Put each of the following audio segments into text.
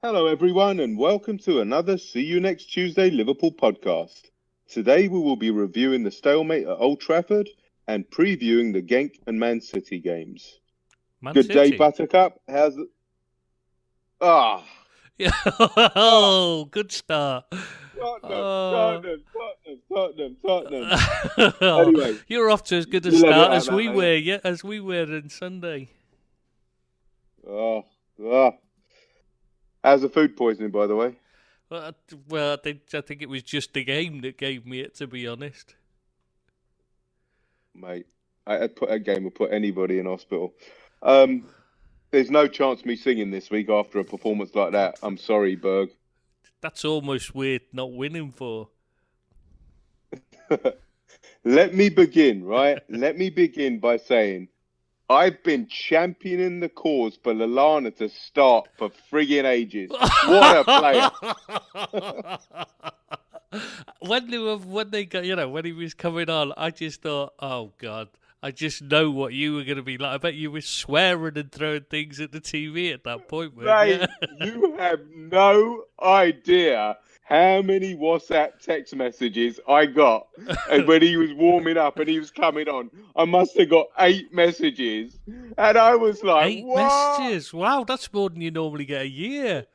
Hello, everyone, and welcome to another See You Next Tuesday Liverpool podcast. Today, we will be reviewing the stalemate at Old Trafford and previewing the Genk and Man City games. Good day, Buttercup. How's it? Yeah. Oh, good start. Tottenham. Oh, Anyway, you're off to as good a start as we were, as we were on Sunday. How's the food poisoning, by the way? Well, I think it was just the game that gave me it, to be honest. Mate, that game would put anybody in hospital. There's no chance of me singing this week after a performance like that. I'm sorry, Berg. That's almost weird not winning for. Let me begin, right? Let me begin by saying I've been championing the cause for Lallana to start for friggin' ages. What a player! When they got, when he was coming on, I just thought, oh God, I just know what you were going to be like. I bet you were swearing and throwing things at the TV at that point, Mate, you have no idea how many WhatsApp text messages I got when he was warming up and he was coming on. I must have got 8 messages. And I was like, 8 what? messages? Wow, that's more than you normally get a year.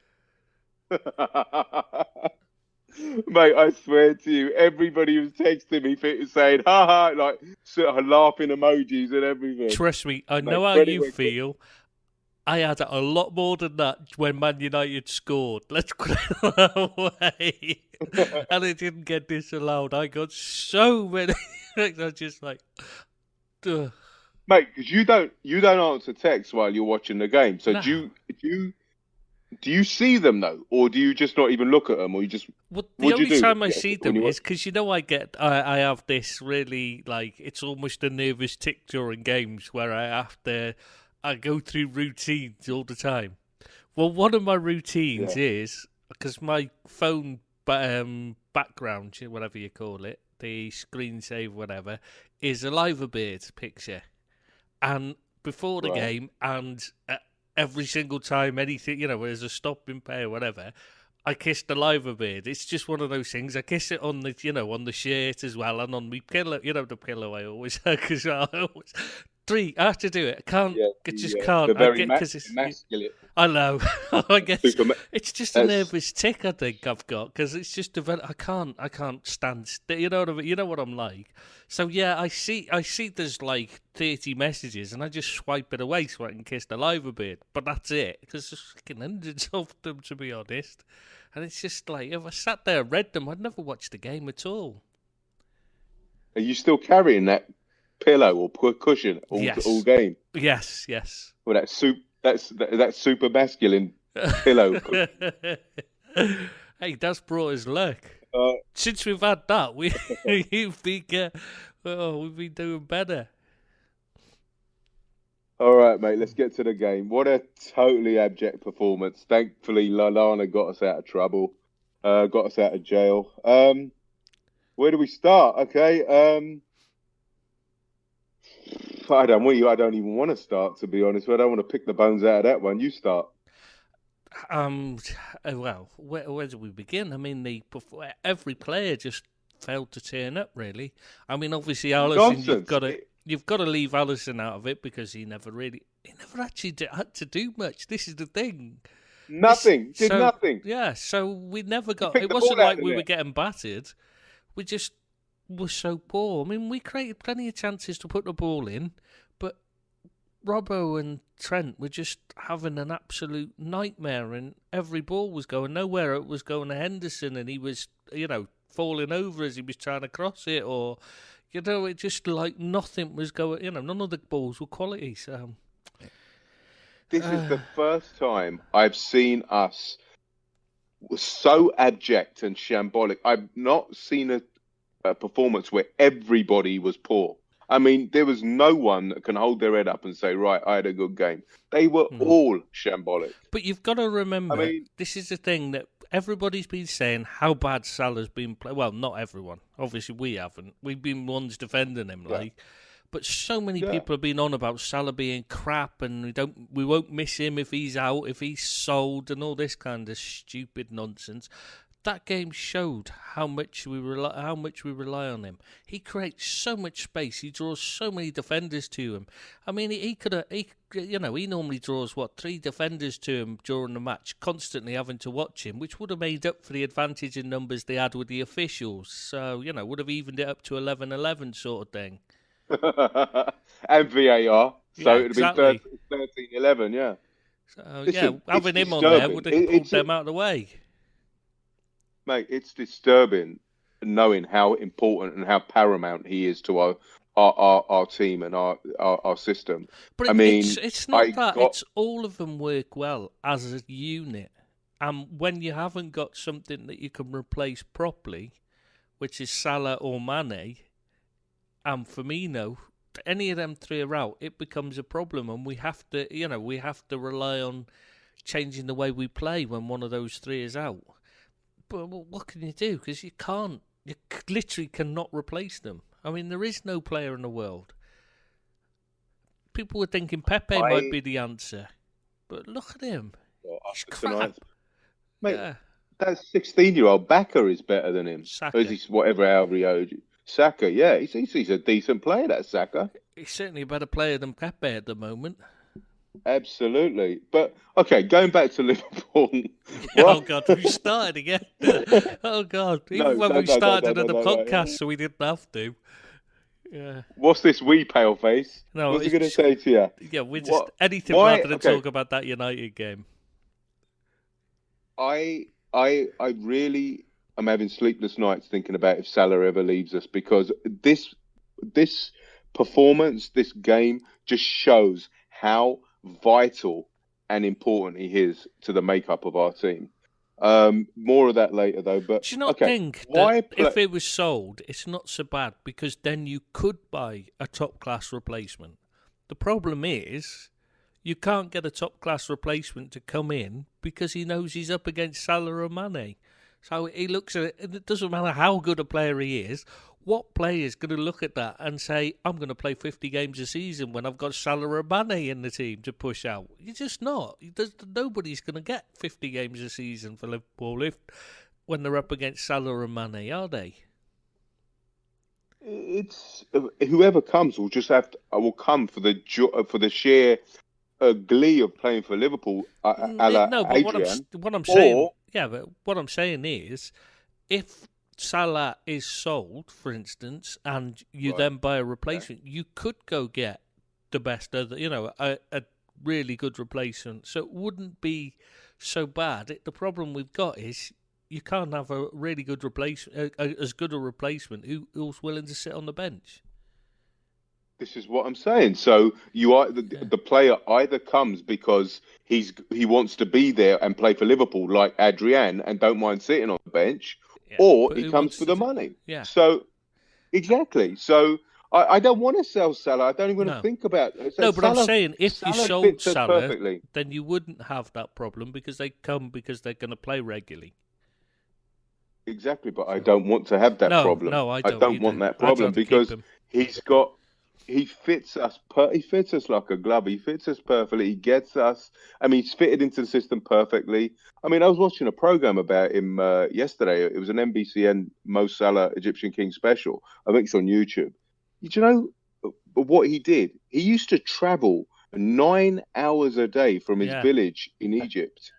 Mate, I swear to you, everybody was texting me saying, haha, like sort of laughing emojis and everything. Trust me, I know how you feel. I had a lot more than that when Man United scored. Let's put it that way. And it didn't get disallowed. I got so many. I was just like, ugh. Mate, because you don't answer texts while you're watching the game. So do you see them though, or do you just not even look at them, or you just? Well, the only time I see them is because I have this really it's almost a nervous tick during games where I go through routines all the time. Well, one of my routines is, because my phone background, whatever you call it, the screensaver, whatever, is a Liverpool picture. And before the game, and every single time anything, there's a stopping pay or whatever, I kiss the Liverpool. It's just one of those things. I kiss it on the, on the shirt as well, and on my pillow, the pillow I always, because I have to do it. I can't. I just can't. The very masculine. I know. I guess it's just a nervous tick. I think I've got because it's just I can't stand still. You know what I mean? You know what I'm like. So yeah, I see. There's 30 messages, and I just swipe it away so I can kiss the Liverpool. But that's it, because there's fucking hundreds of them, to be honest. And it's just if I sat there and read them, I'd never watch the game at all. Are you still carrying that pillow or cushion all game? Yes. Well, that's super masculine pillow. Hey, that's brought his luck. Since we've had that, we've been doing better. All right, mate. Let's get to the game. What a totally abject performance. Thankfully, Lallana got us out of trouble, got us out of jail. Where do we start? Okay. I don't even want to start, to be honest. I don't want to pick the bones out of that one. You start. Well, where do we begin? I mean, every player just failed to turn up. Really. I mean, obviously, Alisson, you've got to leave Alisson out of it because he never actually had to do much. This is the thing. Nothing. Nothing. Yeah. So we never got. It wasn't like we were getting battered. We just were so poor. I mean, we created plenty of chances to put the ball in, but Robbo and Trent were just having an absolute nightmare, and every ball was going nowhere. It was going to Henderson, and he was, falling over as he was trying to cross it, or, it just nothing was going, none of the balls were quality, so. This is the first time I've seen us so abject and shambolic. I've not seen a performance where everybody was poor. I mean, there was no one that can hold their head up and say, right, I had a good game. They were all shambolic. But you've got to remember, this is the thing that everybody's been saying, how bad Salah's been playing. Well, not everyone. Obviously, we haven't. We've been ones defending him, But so many people have been on about Salah being crap, and we won't miss him if he's out, if he's sold, and all this kind of stupid nonsense. That game showed how much we rely on him. He creates so much space. He draws so many defenders to him. I mean, he normally draws 3 defenders to him during the match, constantly having to watch him, which would have made up for the advantage in numbers they had with the officials. So would have evened it up to 11-11 sort of thing. And VAR, so it'd exactly. be 13-11. Yeah. So having him on there would have pulled them out of the way. Mate, it's disturbing knowing how important and how paramount he is to our team and our system. But it's not that. It's all of them work well as a unit. And when you haven't got something that you can replace properly, which is Salah or Mane and Firmino, any of them 3 are out, it becomes a problem, and we have to rely on changing the way we play when one of those 3 is out. But what can you do? Because you literally cannot replace them. I mean, there is no player in the world. People were thinking Pepe might be the answer, but look at him. He's crap. Mate, that 16-year-old Baka is better than him. Saka. Or is he however he owed you? Saka, yeah, he's a decent player, that Saka. He's certainly a better player than Pepe at the moment. Absolutely. But, okay, going back to Liverpool. Oh, God, we started again. Oh, God. Even when we started on the podcast, so we didn't have to. Yeah. What's this wee pale face? No, what's he going to say to you? Yeah, we're just anything rather than talk about that United game. I really am having sleepless nights thinking about if Salah ever leaves us, because this performance, this game, just shows how vital and important he is to the makeup of our team. More of that later, though. But do you not think that if it was sold, it's not so bad, because then you could buy a top-class replacement? The problem is you can't get a top-class replacement to come in because he knows he's up against Salah or Mane. So he looks at it, and it doesn't matter how good a player he is. What player is going to look at that and say, I'm going to play 50 games a season when I've got Salah or Mane in the team to push out? You're just not. Nobody's going to get 50 games a season for Liverpool when they're up against Salah or Mane, are they? It's whoever comes will come for the sheer glee of playing for Liverpool. No, but what I'm saying, but what I'm saying is, if Salah is sold, for instance, and you then buy a replacement, you could go get the best of a really good replacement. So it wouldn't be so bad. The problem we've got is you can't have a really good replacement, as good a replacement who's willing to sit on the bench. This is what I'm saying. So the player either comes because he wants to be there and play for Liverpool, like Adrian, and don't mind sitting on the bench. Yeah, or he comes for the money. Yeah. So, exactly. So, I don't want to sell Salah. I don't even want to think about it. So but I'm saying if you sold Salah, then you wouldn't have that problem, because they come because they're going to play regularly. Exactly, but I don't want to have that problem. No, I don't want that problem, because he fits us like a glove. He fits us perfectly. He gets us. I mean, he's fitted into the system perfectly. I mean, I was watching a program about him yesterday. It was an NBCN Mo Salah Egyptian King special. I think it's on YouTube. Did you know what he did? He used to travel 9 hours a day from his village in Egypt.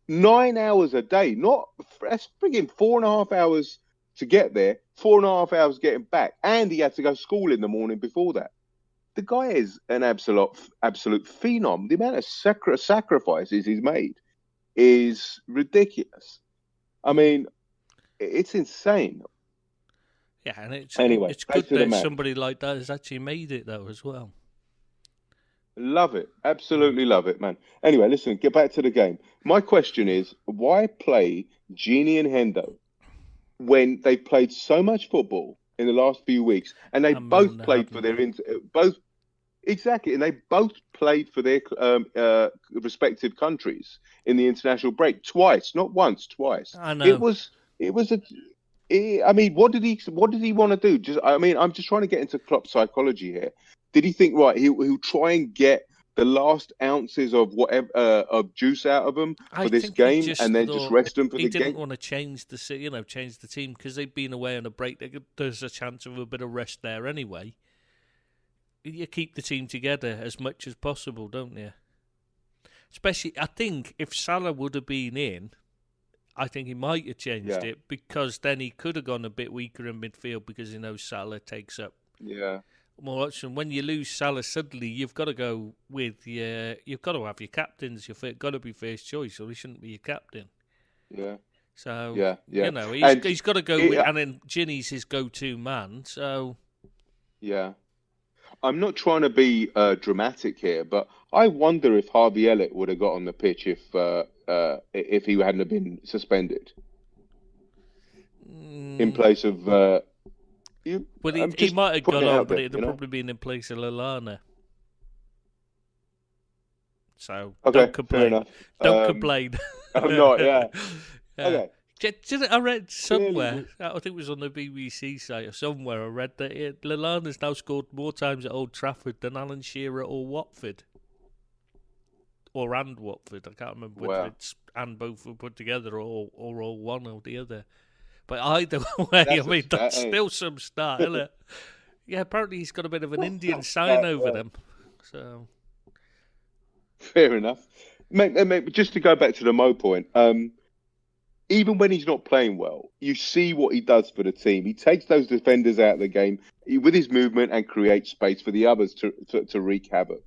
9 hours a day. That's frigging 4.5 hours to get there, 4.5 hours getting back, and he had to go to school in the morning before that. The guy is an absolute phenom. The amount of sacrifices he's made is ridiculous. I mean, it's insane. Yeah, and it's good that somebody like that has actually made it, though, as well. Love it. Absolutely love it, man. Anyway, listen, get back to the game. My question is, why play Gini and Hendo when they played so much football in the last few weeks, and they both played for their and they both played for their respective countries in the international break twice, not once, twice. I know. It I mean, what did he want to do? I'm just trying to get into Klopp's psychology here. Did he think, right, he'll try and get the last ounces of whatever of juice out of them for this game, and then just rest them for the game? He didn't want to change the team because they've been away on a break. There's a chance of a bit of rest there anyway. You keep the team together as much as possible, don't you? Especially, I think if Salah would have been in, I think he might have changed it, because then he could have gone a bit weaker in midfield because he knows Salah takes up more option. When you lose Salah suddenly, you've got to go with you've got to have your captains. You've got to be first choice, or he shouldn't be your captain. Yeah. So he's got to go with, and then Ginny's his go-to man. So I'm not trying to be dramatic here, but I wonder if Harvey Elliott would have got on the pitch if he hadn't have been suspended in place of. He might have gone on, but it'd have probably been in place of Lallana. So don't complain. Don't complain. I'm not. Yeah. Okay. I read somewhere, I think it was on the BBC site or somewhere, I read that Lallana's now scored more times at Old Trafford than Alan Shearer or Watford. And Watford. I can't remember whether it's and both were put together or all one or the other. But either way, that's still some start, isn't it? Yeah, apparently he's got a bit of an Indian sign over them. So fair enough. Mate, just to go back to the Mo point, even when he's not playing well, you see what he does for the team. He takes those defenders out of the game with his movement and creates space for the others to wreak havoc.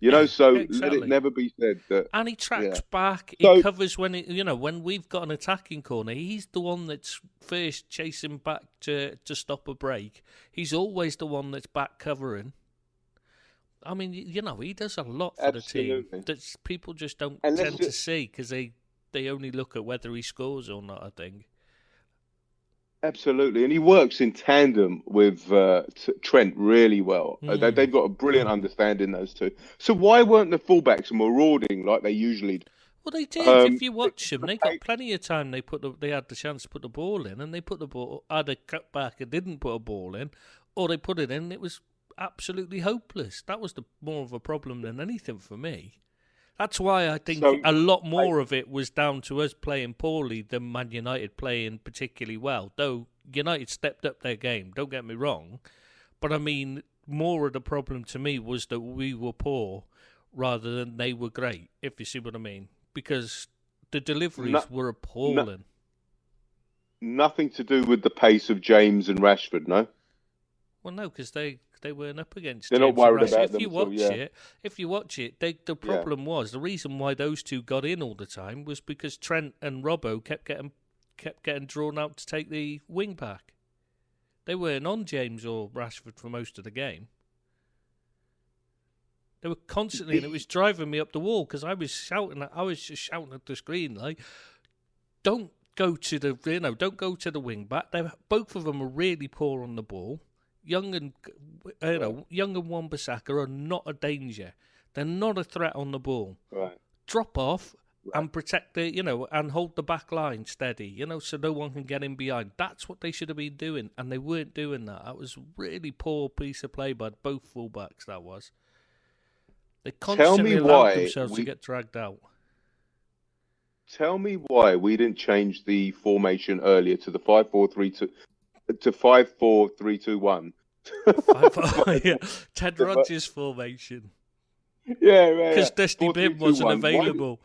Exactly. Let it never be said that. And he tracks back. He covers when when we've got an attacking corner. He's the one that's first chasing back to stop a break. He's always the one that's back covering. I mean, he does a lot for the team that people just don't tend to see because they only look at whether he scores or not, I think. Absolutely. And he works in tandem with Trent really well. They've got a brilliant understanding, those two. So why weren't the fullbacks marauding like they usually do? Well, they did. If you watch them, they got plenty of time. They had the chance to put the ball in, and they put the ball, either cut back and didn't put a ball in, or they put it in and it was absolutely hopeless. That was more of a problem than anything for me. That's why I think a lot more of it was down to us playing poorly than Man United playing particularly well. Though United stepped up their game, don't get me wrong. But I mean, more of the problem to me was that we were poor rather than they were great, if you see what I mean. Because the deliveries were appalling. Nothing to do with the pace of James and Rashford, no? Well, no, because they weren't up against. They're not worried about them. If you watch it, the problem was the reason why those two got in all the time was because Trent and Robbo kept getting drawn out to take the wing back. They weren't on James or Rashford for most of the game. They were constantly, and it was driving me up the wall because I was just shouting at the screen like, "Don't go to the wing back." Both of them are really poor on the ball. Young and Wan-Bissaka are not a danger. They're not a threat on the ball. Right. Drop off and protect and hold the back line steady, so no one can get in behind. That's what they should have been doing, and they weren't doing that. That was a really poor piece of play by both fullbacks, that was. They constantly allowed themselves to get dragged out. Tell me why we didn't change the formation earlier to the 5-4-3-2 to 5-4-3-2-1. Ted Rogers formation. Yeah, because Dusty Bim wasn't available.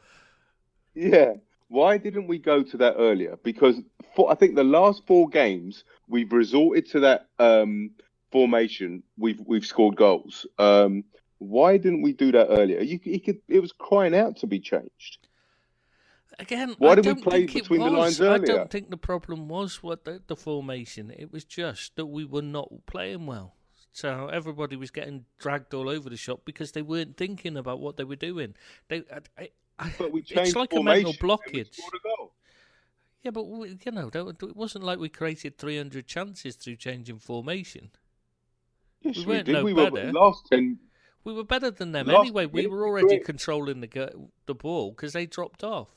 Why didn't we go to that earlier? Because I think the last 4 games we've resorted to that formation. We've scored goals. Why didn't we do that earlier? It was crying out to be changed. Again, why did we play between the lines earlier? I don't think the problem was the formation. It was just that we were not playing well. So everybody was getting dragged all over the shop because they weren't thinking about what they were doing. But we changed it's like a mental blockage. Yeah, but it wasn't like we created 300 chances through changing formation. Yes, we weren't did. no we better. Were last 10. We were better than them anyway. We were already controlling the ball because they dropped off.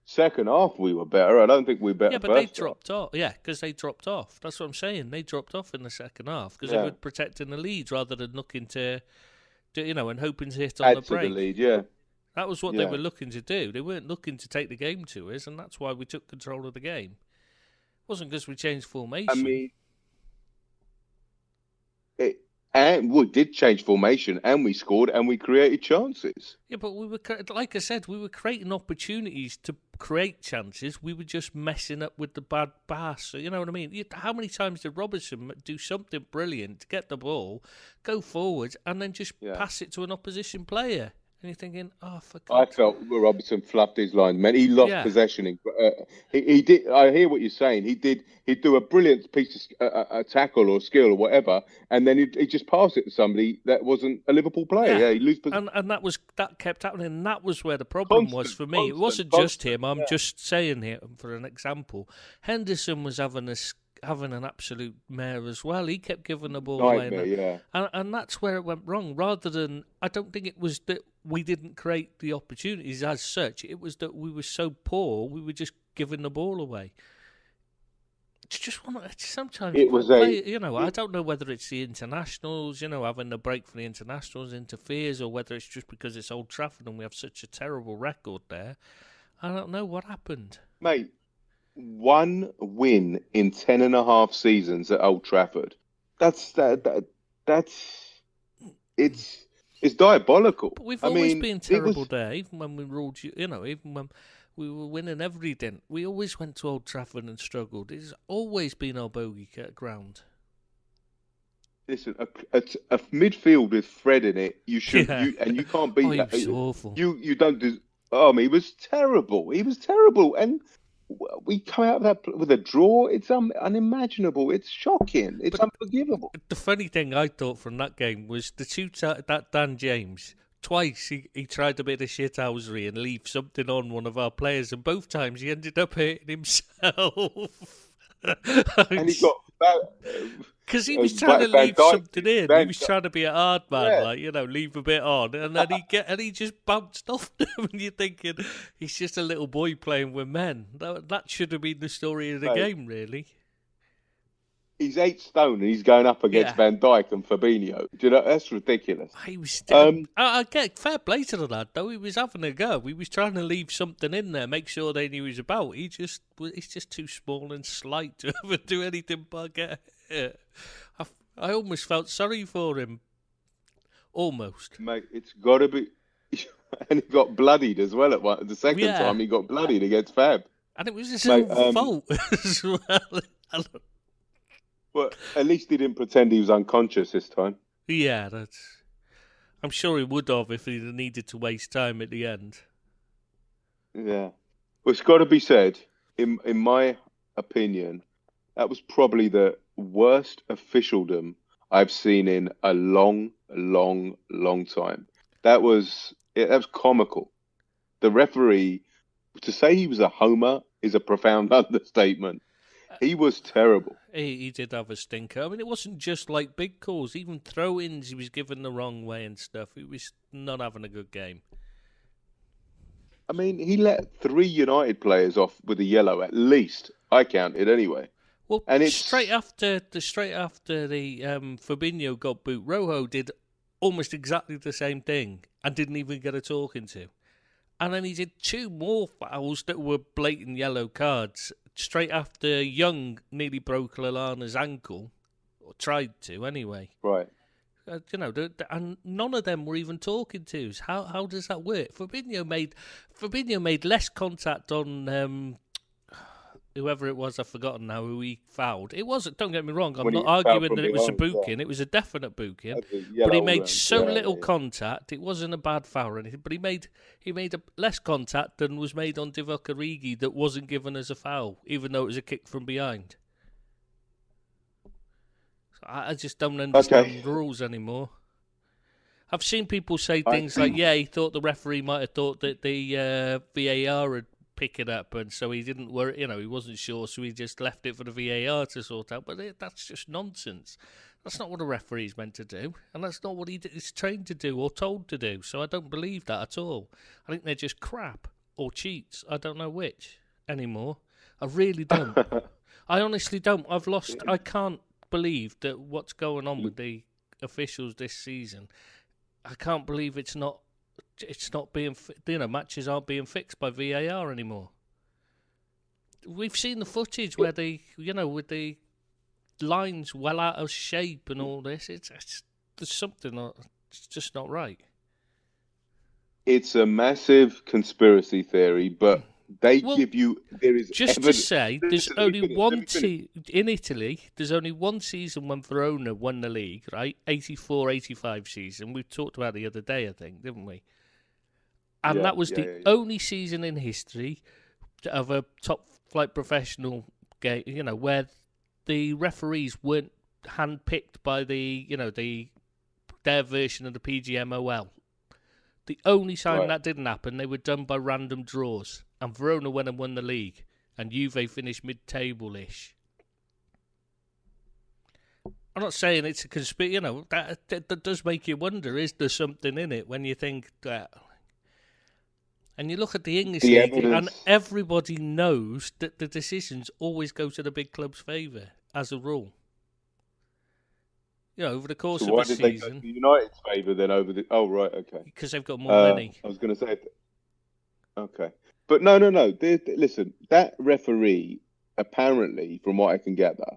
second half we were better. I don't think we were better. Yeah, but they dropped off. Yeah, because they dropped off. That's what I'm saying. They dropped off in the second half because they were protecting the lead rather than looking to, and hoping to hit on the break. Add to the lead, yeah. That was what they were looking to do. They weren't looking to take the game to us, and that's why we took control of the game. It wasn't because we changed formation. I mean, and we did change formation, and we scored, and we created chances. Yeah, but we were, like I said, we were creating opportunities to create chances. We were just messing up with the bad pass. You know what I mean? How many times did Robertson do something brilliant to get the ball, go forward, and then just pass it to an opposition player? And you're thinking, oh, for God. I felt Robertson fluffed his line, man. He lost possession. He did. I hear what you're saying. He'd do a brilliant piece of a tackle or skill or whatever, and then he'd just pass it to somebody that wasn't a Liverpool player. Yeah, he'd lose possession. And that kept happening. And that was where the problem was for me. It wasn't just him. I'm just saying here for an example. Henderson was having an absolute mare as well. He kept giving the ball away. And that's where it went wrong. Rather than, I don't think it was that we didn't create the opportunities as such. It was that we were so poor, we were just giving the ball away. Sometimes it was I don't know whether it's the internationals, having the break for the internationals interferes, or whether it's just because it's Old Trafford and we have such a terrible record there. I don't know what happened. Mate, one win in 10.5 seasons at Old Trafford. It's diabolical. But we've always been terrible there, even when we ruled you. Even when we were winning everything, we always went to Old Trafford and struggled. It's always been our bogey ground. Listen, a midfield with Fred in it, you should, and you can't beat that. He was awful. You don't do. Oh, he was terrible. He was terrible, and we come out of that with a draw. It's unimaginable. It's shocking. It's unforgivable. The funny thing I thought from that game was that Dan James. Twice he tried a bit of shithousery and leave something on one of our players, and both times he ended up hurting himself. And he got because he was trying to leave something in. He was trying to be a hard man, leave a bit on, and then he just bounced off them. And you're thinking he's just a little boy playing with men. That should have been the story of the game, really. He's 8 stone and he's going up against Van Dijk and Fabinho. Do you know, that's ridiculous. He was I get fair play to the lad, though. He was having a go. He was trying to leave something in there, make sure they knew he was about. He's just too small and slight to ever do anything but get hit. I almost felt sorry for him. Almost. Mate, it's got to be... And he got bloodied as well at the second time. He got bloodied against Fab. And it was his own fault as well. Well, at least he didn't pretend he was unconscious this time. Yeah, I'm sure he would have if he needed to waste time at the end. Yeah. Well, it's got to be said, in my opinion, that was probably the worst officialdom I've seen in a long, long, long time. That was comical. The referee, to say he was a homer is a profound understatement. He was terrible. He did have a stinker. I mean, it wasn't just like big calls. Even throw-ins, he was given the wrong way and stuff. He was not having a good game. I mean, he let 3 United players off with a yellow, at least. I counted anyway. Well, and it's straight after the Fabinho got boot, Rojo did almost exactly the same thing and didn't even get a talking to. And then he did 2 more fouls that were blatant yellow cards. Straight after Young nearly broke Lallana's ankle, or tried to anyway. Right. And none of them were even talking to us. How does that work? Fabinho made less contact on whoever it was. I've forgotten now who he fouled. It wasn't. Don't get me wrong. I'm not arguing that it was a booking. It was a definite booking. But he made so little contact. It wasn't a bad foul or anything. But he made less contact than was made on Divock Origi that wasn't given as a foul, even though it was a kick from behind. So I just don't understand the rules anymore. I've seen people say things like, he thought the referee might have thought that the VAR had pick it up, and so he didn't worry. He wasn't sure, so he just left it for the VAR to sort out. But that's just nonsense. That's not what a referee's meant to do, and that's not what he's trained to do or told to do. So I don't believe that at all. I think they're just crap, or cheats. I don't know which anymore. I really don't. I honestly don't. I've lost. I can't believe that what's going on with the officials this season. I can't believe it's not being. Matches aren't being fixed by VAR anymore. We've seen the footage where they, with the lines well out of shape and all this. There's something. It's just not right. It's a massive conspiracy theory, but they give you there is just evidence. To say there's only one in Italy. There's only one season when Verona won the league, right? 84-85 season. We talked about the other day, I think, didn't we? And that was the only season in history of a top flight professional game, where the referees weren't handpicked by their version of the PGMOL. The only time that didn't happen, they were done by random draws. And Verona went and won the league. And Juve finished mid-table-ish. I'm not saying it's a conspiracy, that does make you wonder, is there something in it when you think that... And you look at the English league, and everybody knows that the decisions always go to the big club's favour, as a rule. Over the course of a season. Why did they go to United's favour then over the... Oh, right, okay. Because they've got more money. I was going to say... Okay. But no. Listen, that referee, apparently, from what I can gather,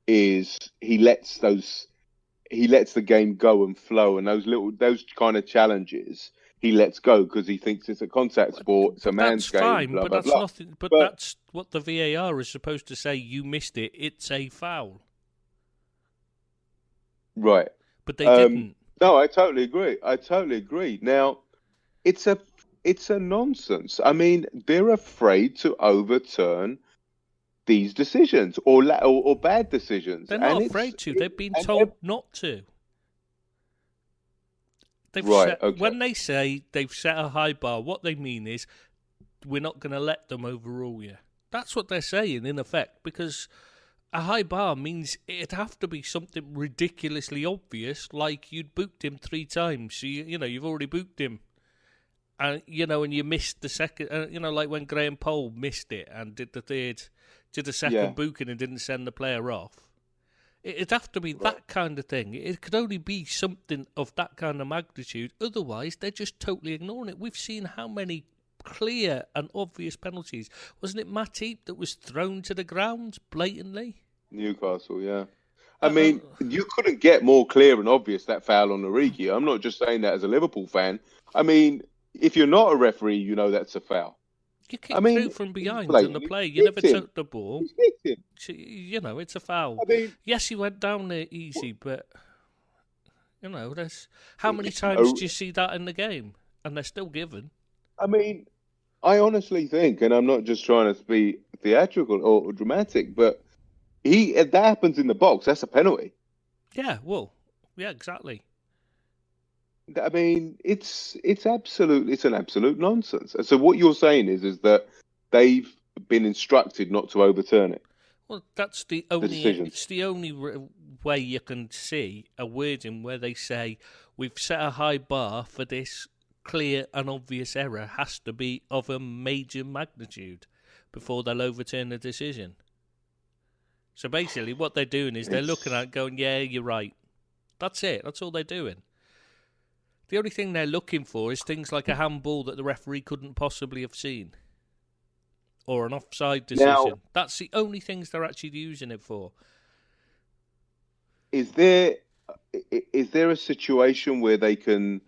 is he lets the game go and flow, and those kind of challenges he lets go because he thinks it's a contact sport, it's a man's game. Fine, blah, but blah, that's blah. nothing. But that's what the VAR is supposed to say. You missed it. It's a foul. Right. But they didn't. No, I totally agree. Now, it's a nonsense. I mean, they're afraid to overturn these decisions or bad decisions. They're not afraid to. They've been told not to. When they say they've set a high bar, what they mean is we're not going to let them overrule you. That's what they're saying, in effect, because a high bar means it'd have to be something ridiculously obvious, like you'd booked him 3 times. So, you've already booked him. And, and you missed the second, like when Graham Poll missed it and did the second booking and didn't send the player off. It'd have to be that kind of thing. It could only be something of that kind of magnitude. Otherwise, they're just totally ignoring it. We've seen how many clear and obvious penalties. Wasn't it Matip that was thrown to the ground blatantly? Newcastle, yeah. I mean, you couldn't get more clear and obvious that foul on Origi. I'm not just saying that as a Liverpool fan. I mean, if you're not a referee, you know that's a foul. You kick through from behind in the play. You never took the ball. It's a foul. I mean, yes, he went down there easy, but there's how many times do you see that in the game? And they're still given. I mean, I honestly think, and I'm not just trying to be theatrical or dramatic, but that happens in the box. That's a penalty. Yeah, exactly. I mean, it's an absolute nonsense. So what you're saying is that they've been instructed not to overturn it. Well, that's the only. It's the only way you can see a wording where they say we've set a high bar for this clear and obvious error has to be of a major magnitude before they'll overturn the decision. So basically, what they're doing is they're looking at it going, yeah, you're right. That's it. That's all they're doing. The only thing they're looking for is things like a handball that the referee couldn't possibly have seen. Or an offside decision. Now, that's the only things they're actually using it for. Is there a situation where they can,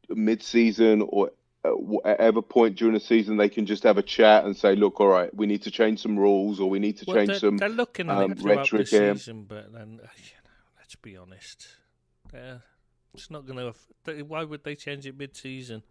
mid-season or whatever point during the season, they can just have a chat and say, look, all right, we need to change some rules or we need to change some they're looking at it throughout the season, but then, let's be honest. It's not going to... Why would they change it mid-season?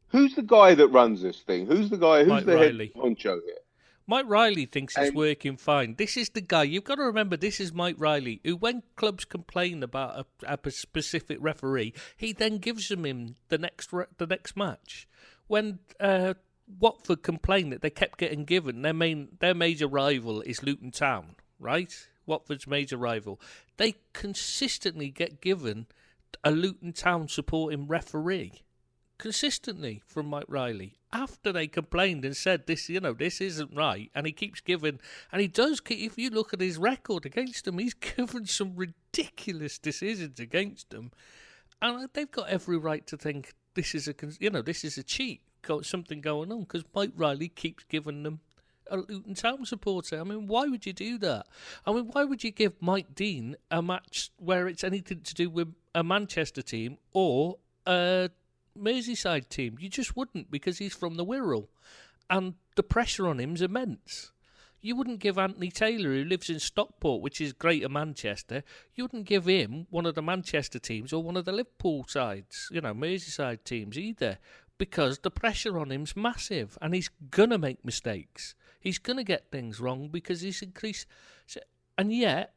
Who's the guy that runs this thing? Who's the guy? Who's Mike the Riley. Head honcho here? Mike Riley thinks it's working fine. This is the guy. You've got to remember, this is Mike Riley, who, when clubs complain about a specific referee, he then gives them the next match. When Watford complained that they kept getting given, their major rival is Luton Town, right? Watford's major rival. They consistently get given a Luton Town supporting referee. consistently from Mike Riley after they complained and said this isn't right, and he keeps giving, and he does. If you look at his record against them, he's given some ridiculous decisions against them, and they've got every right to think this is a cheat, got something going on, because Mike Riley keeps giving them a Luton Town supporter. I mean, why would you do that? I mean, why would you give Mike Dean a match where it's anything to do with a Manchester team or a Merseyside team? You just wouldn't, because he's from the Wirral, and the pressure on him's immense. You wouldn't give Anthony Taylor, who lives in Stockport, which is Greater Manchester, you wouldn't give him one of the Manchester teams or one of the Liverpool sides, Merseyside teams either, because the pressure on him's massive, and he's going to make mistakes. He's going to get things wrong because he's increased. And yet,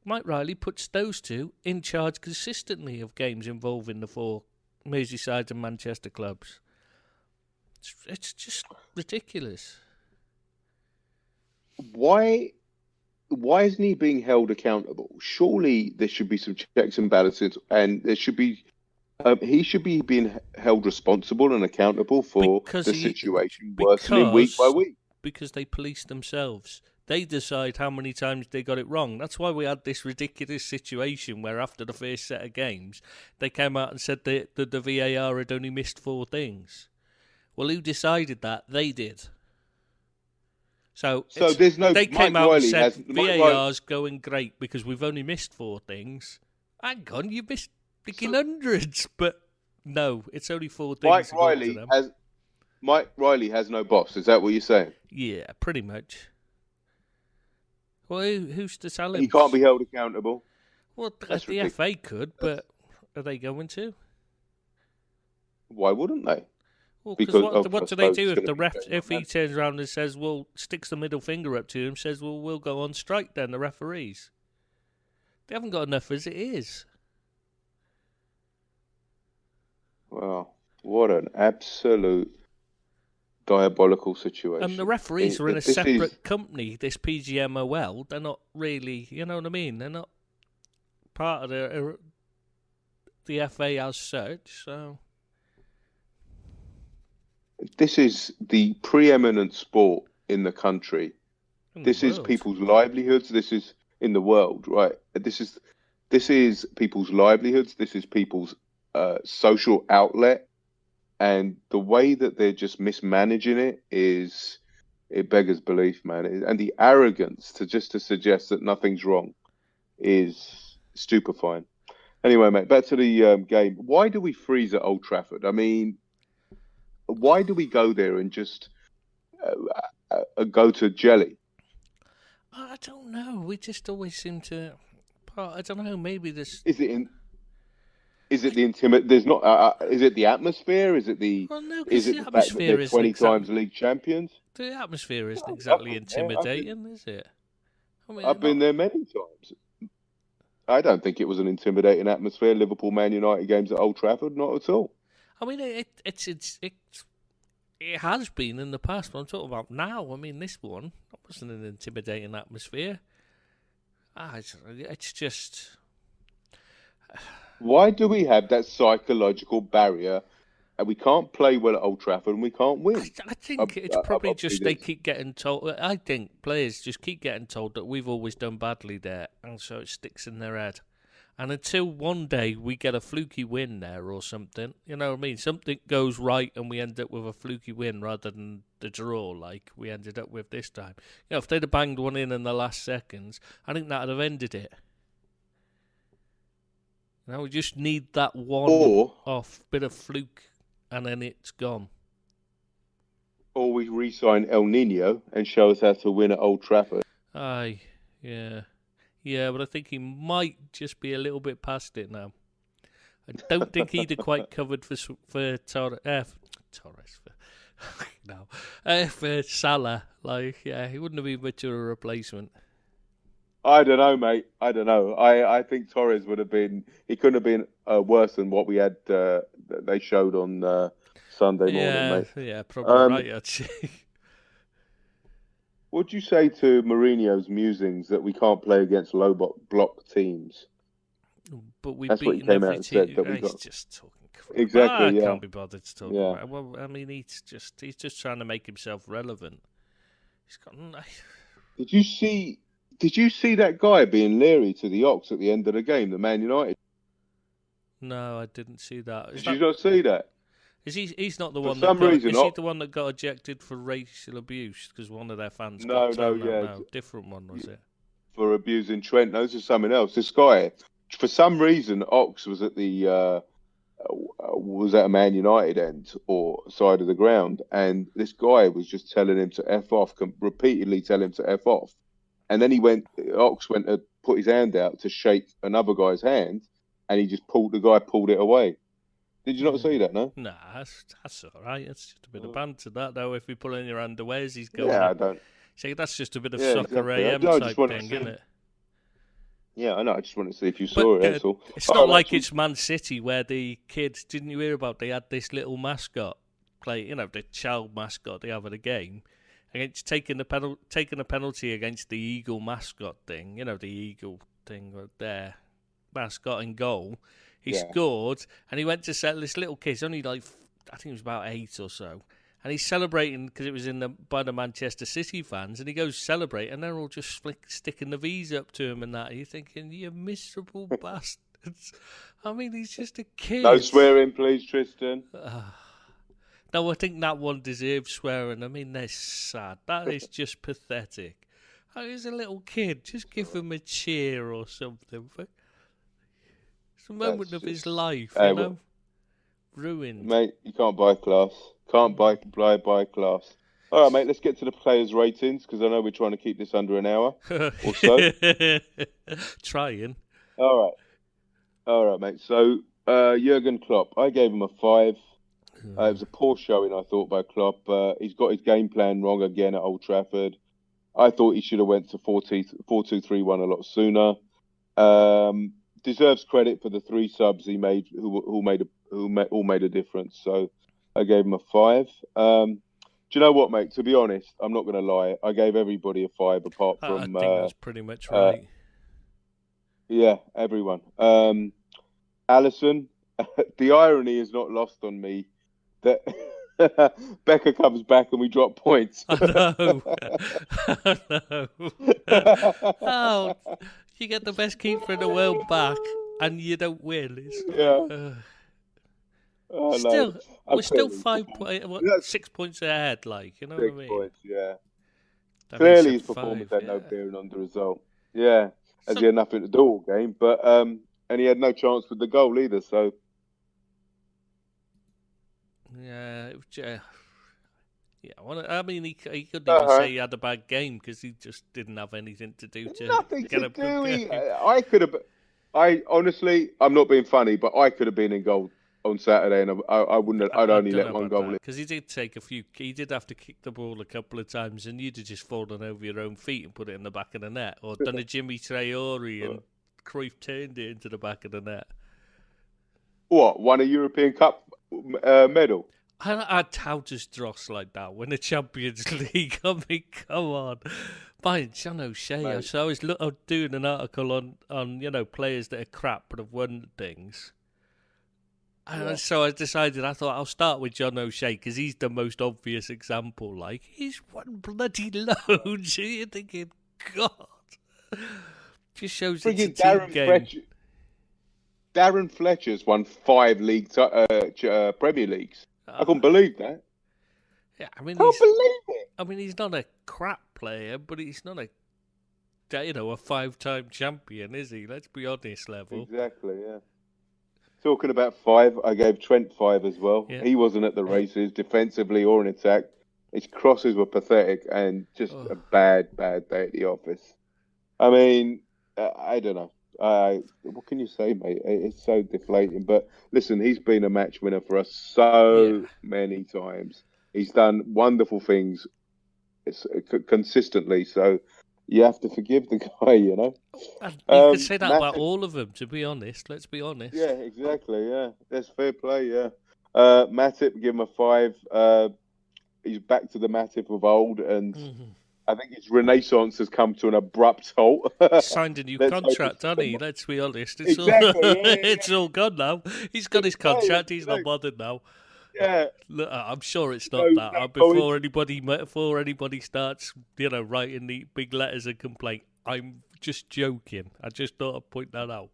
Mike Riley puts those two in charge consistently of games involving the four Merseyside and Manchester clubs. It's just ridiculous. Why isn't he being held accountable? Surely there should be some checks and balances, and there should be. He should be being held responsible and accountable for the situation worsening week by week. Because they police themselves. They decide how many times they got it wrong. That's why we had this ridiculous situation where after the first set of games, they came out and said that the VAR had only missed 4 things. Well, who decided that? They did. So there's no. They came Mike out Riley and said VAR's going great because we've only missed 4 things. Hang on, you missed freaking hundreds, but no, it's only 4 things. Mike Riley has no boss. Is that what you're saying? Yeah, pretty much. Well, who's to tell him? He can't be held accountable. Well, the FA could, but are they going to? Why wouldn't they? Well, because what do they do if the ref? If he turns around and says, "Well," sticks the middle finger up to him, says, "Well, we'll go on strike." Then the referees, they haven't got enough as it is. Well, what an absolute diabolical situation. And the referees are in a separate company, this PGMOL. They're not really, you know what I mean? They're not part of the FA as such, so... This is the preeminent sport in the country. This is people's livelihoods. This is in the world, right? This is people's livelihoods. This is people's social outlet. And the way that they're just mismanaging it beggars belief, man. And the arrogance to suggest that nothing's wrong is stupefying. Anyway, mate, back to the game. Why do we freeze at Old Trafford? I mean, why do we go there and just go to jelly? I don't know. We just always seem to... I don't know, maybe this... Is it the intimate? There's not. Is it the atmosphere? Is it the? Well, no, is it the the fact that they're 20 times league champions? The atmosphere isn't exactly intimidating, is it? I mean, I've been there many times. I don't think it was an intimidating atmosphere. Liverpool Man United games at Old Trafford, not at all. I mean, it has been in the past, but I'm talking about now. I mean, this one that wasn't an intimidating atmosphere. It's just. Why do we have that psychological barrier and we can't play well at Old Trafford and we can't win? I think it's probably just they keep getting told. I think players just keep getting told that we've always done badly there, and so it sticks in their head. And until one day we get a fluky win there or something, you know what I mean? Something goes right and we end up with a fluky win rather than the draw like we ended up with this time. You know, if they'd have banged one in the last seconds, I think that would have ended it. Now we just need that one-off bit of fluke, and then it's gone. Or we re-sign El Nino and show us how to win at Old Trafford. Aye, yeah. Yeah, but I think he might just be a little bit past it now. I don't think he'd have quite covered for Salah. Like, yeah, he wouldn't have been much of a replacement. I don't know, mate. I don't know. I think Torres would have been... He couldn't have been worse than what we had... they showed on Sunday morning, mate. Yeah, probably right, actually. What do you say to Mourinho's musings that we can't play against low block teams? But we've That's what he beaten came out every and team. said that we He's got. just talking Exactly. I Yeah. can't be bothered to talk about it. Well, I mean, he's just trying to make himself relevant. He's got. Did you see? Did you see that guy being leery to the Ox at the end of the game, the Man United? No, I didn't see that. Did you not see that? Is he? He's not the For one that some got. reason, Is he the one that got ejected for racial abuse because one of their fans got thrown out? No, different one was it? For abusing Trent. No, this is something else. This guy, for some reason, Ox was at the was at a Man United end or side of the ground, and this guy was just telling him to f off, repeatedly tell him to f off, and then Ox went to put his hand out to shake another guy's hand, and he just pulled it away. Did you not see that? No. Nah, that's all right. It's just a bit of banter, that though. If you pull in your underwear as he's going, Yeah, I don't. See, that's just a bit of soccer exactly. AM type thing, isn't it? Yeah, I know. I just wanted to see if you saw it. That's all. It's not like it's Man City where the kids, didn't you hear about? They had this little mascot play, the child mascot they have at a game, against taking a penalty against the eagle mascot thing. The eagle thing right there, mascot in goal. He scored, and he went to settle this little kid. He's only I think he was about 8 or so. And he's celebrating because it was by the Manchester City fans, and he goes celebrate, and they're all just sticking the V's up to him and that. And you're thinking, you miserable bastards. I mean, he's just a kid. No swearing, please, Tristan. No, I think that one deserves swearing. I mean, they're sad. That is just pathetic. He's a little kid. Just give him a cheer or something. It's a moment of his life, ruined. Mate, you can't buy class. Can't buy class. All right, mate, let's get to the players' ratings, because I know we're trying to keep this under an hour or so. Trying. All right, mate. So, Jurgen Klopp, I gave him a 5. It was a poor showing, I thought, by Klopp. He's got his game plan wrong again at Old Trafford. I thought he should have went to 4-2-3-1 a lot sooner. Deserves credit for the 3 subs he made, who all made a difference. So I gave him a 5. Do you know what, mate? To be honest, I'm not going to lie. I gave everybody a 5 apart from. I think that's pretty much right. Yeah, everyone. Alisson, the irony is not lost on me that Becker comes back and we drop points. I know. Oh, you get the best keeper in the world back and you don't win. We're still 6 points ahead, like, you know what I mean? 6 points, yeah. That Clearly his performance had no bearing on the result. Yeah, as he had nothing to do all game, but and he had no chance with the goal either, so. Yeah, I mean, he couldn't even say he had a bad game because he just didn't have anything to do to nothing get to a good do. Honestly, I'm not being funny, but I could have been in goal on Saturday, and I wouldn't. I'd only let one goal in because he did take a few. He did have to kick the ball a couple of times, and you'd have just fallen over your own feet and put it in the back of the net, or done a Jimmy Traore and Cruyff turned it into the back of the net. What? Won a European Cup medal? How does Dross like that win a Champions League? I mean, come on. By John O'Shea, so I was doing an article on players that are crap but have won things. And so I decided, I thought I'll start with John O'Shea because he's the most obvious example. Like, he's won bloody loads. You're thinking, God. Just shows it's a team game. Darren Fletcher's won 5 Premier Leagues. I couldn't believe that. Yeah, I mean, can't believe it. I mean, he's not a crap player, but he's not a 5-time champion, is he? Let's be honest, level. Exactly, yeah. Talking about 5, I gave Trent 5 as well. Yeah. He wasn't at the races, defensively or in attack. His crosses were pathetic and just a bad day at the office. I mean, I don't know. What can you say, mate? It's so deflating. But listen, he's been a match winner for us so many times. He's done wonderful things consistently. So you have to forgive the guy, you know. And you could say that about all of them, to be honest. Let's be honest. Yeah, exactly. Yeah, that's fair play. Yeah, Matip, give him a 5. He's back to the Matip of old, and I think his renaissance has come to an abrupt halt. Signed a new contract, hasn't he? Let's be honest. It's all Exactly. it's all gone now. He's got his contract. He's not bothered now. Yeah. Look, I'm sure it's not No, that. no Before anybody starts, writing the big letters of complaint, I'm just joking. I just thought I'd point that out.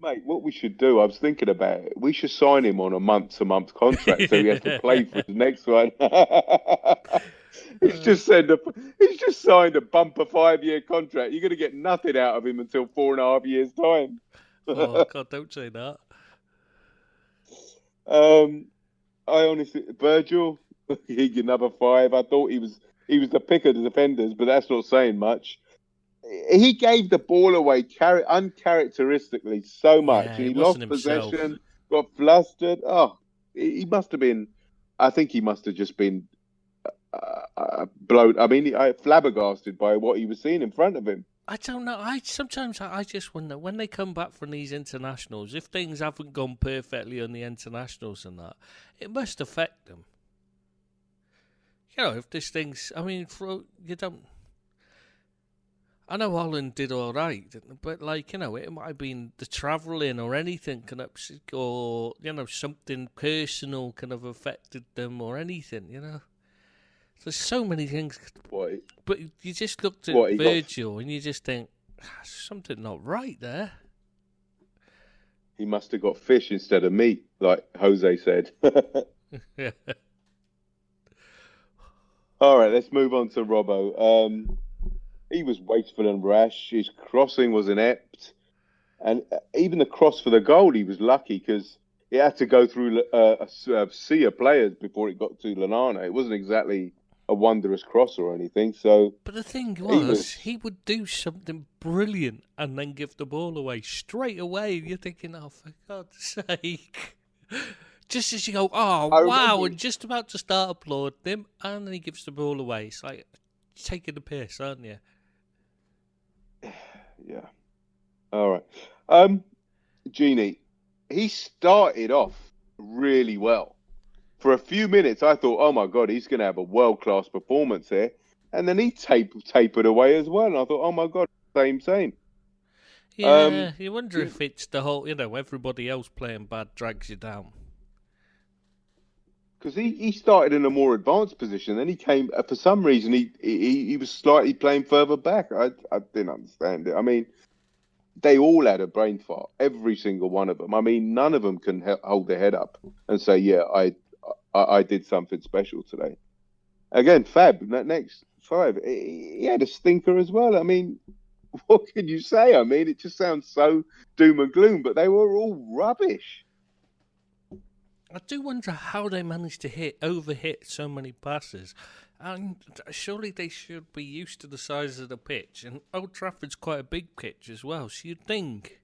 Mate, what we should do, I was thinking about it. We should sign him on a month-to-month contract so he has to play for the next one. He's just signed a bumper 5-year contract. You're going to get nothing out of him until 4.5 years' time. Oh God, don't say that. I honestly, Virgil, he another 5. I thought he was the pick of the defenders, but that's not saying much. He gave the ball away uncharacteristically so much, and he lost possession, got flustered. Oh, he must have been. I think he must have just been blown. I mean, flabbergasted by what he was seeing in front of him. I don't know. Sometimes I just wonder when they come back from these internationals, if things haven't gone perfectly on the internationals and that, it must affect them. If this thing's, I mean, you don't. I know Holland did all right, but it might have been the travelling or anything or something personal kind of affected them or anything. There's so many things. What? But you just looked at Virgil and you just think something not right there. He must have got fish instead of meat, like Jose said. Yeah. All right, let's move on to Robbo. He was wasteful and rash. His crossing was inept. And even the cross for the goal, he was lucky because it had to go through a sea of players before it got to Lallana. It wasn't exactly a wondrous cross or anything. But the thing was, he would do something brilliant and then give the ball away straight away. You're thinking, oh, for God's sake. Just as you go, wow, and just about to start applauding him, and then he gives the ball away. It's like taking the piss, aren't you? Yeah. All right. Genie, he started off really well. For a few minutes, I thought, oh my God, he's going to have a world-class performance here. And then he tapered away as well. And I thought, oh my God, same. Yeah, you wonder if it's the whole, everybody else playing bad drags you down. Because he started in a more advanced position. Then he came, for some reason, he was slightly playing further back. I didn't understand it. I mean, they all had a brain fart, every single one of them. I mean, none of them can hold their head up and say, yeah, I did something special today. Again, Fab, next 5, he had a stinker as well. I mean, what can you say? I mean, it just sounds so doom and gloom, but they were all rubbish. I do wonder how they managed to overhit so many passes. And surely they should be used to the size of the pitch. And Old Trafford's quite a big pitch as well. So you'd think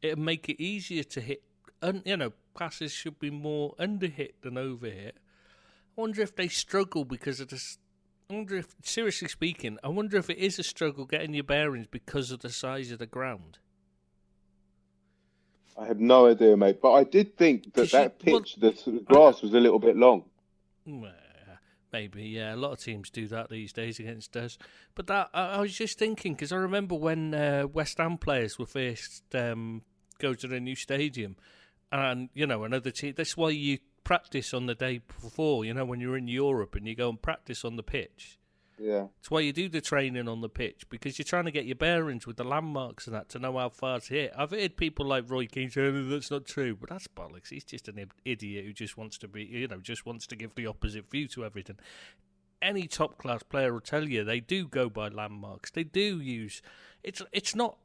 it'd make it easier to hit. Passes should be more underhit than overhit. I wonder if they struggle because of this. Seriously speaking, I wonder if it is a struggle getting your bearings because of the size of the ground. I have no idea, mate. But I did think that pitch, the grass was a little bit long. Maybe, yeah. A lot of teams do that these days against us. But that I was just thinking, because I remember when West Ham players were first go to the new stadium, and, another team, that's why you practice on the day before, when you're in Europe and you go and practice on the pitch. Yeah. That's why you do the training on the pitch, because you're trying to get your bearings with the landmarks and that to know how far to hit. I've heard people like Roy Keane saying that's not true, but that's bollocks. He's just an idiot who just wants to be, just wants to give the opposite view to everything. Any top class player will tell you they do go by landmarks. They do use it's not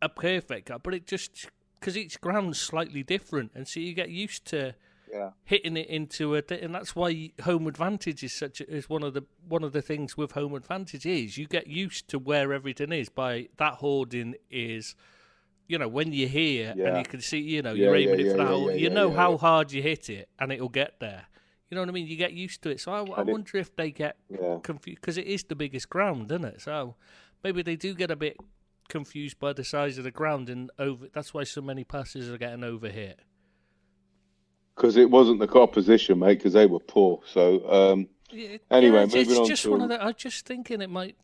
a perfect cut, but it just because each ground's slightly different, and so you get used to. Yeah. Hitting it into and that's why home advantage is one of the things with home advantage is you get used to where everything is by that hoarding is, when you're here and you can see, you're aiming it for that hole, how hard you hit it and it'll get there. You know what I mean? You get used to it. So I wonder if they get confused because it is the biggest ground, isn't it? So maybe they do get a bit confused by the size of the ground and that's why so many passes are getting overhit. Because it wasn't the opposition, mate, because they were poor. So Anyway, it's moving on just to one of the. I'm just thinking it might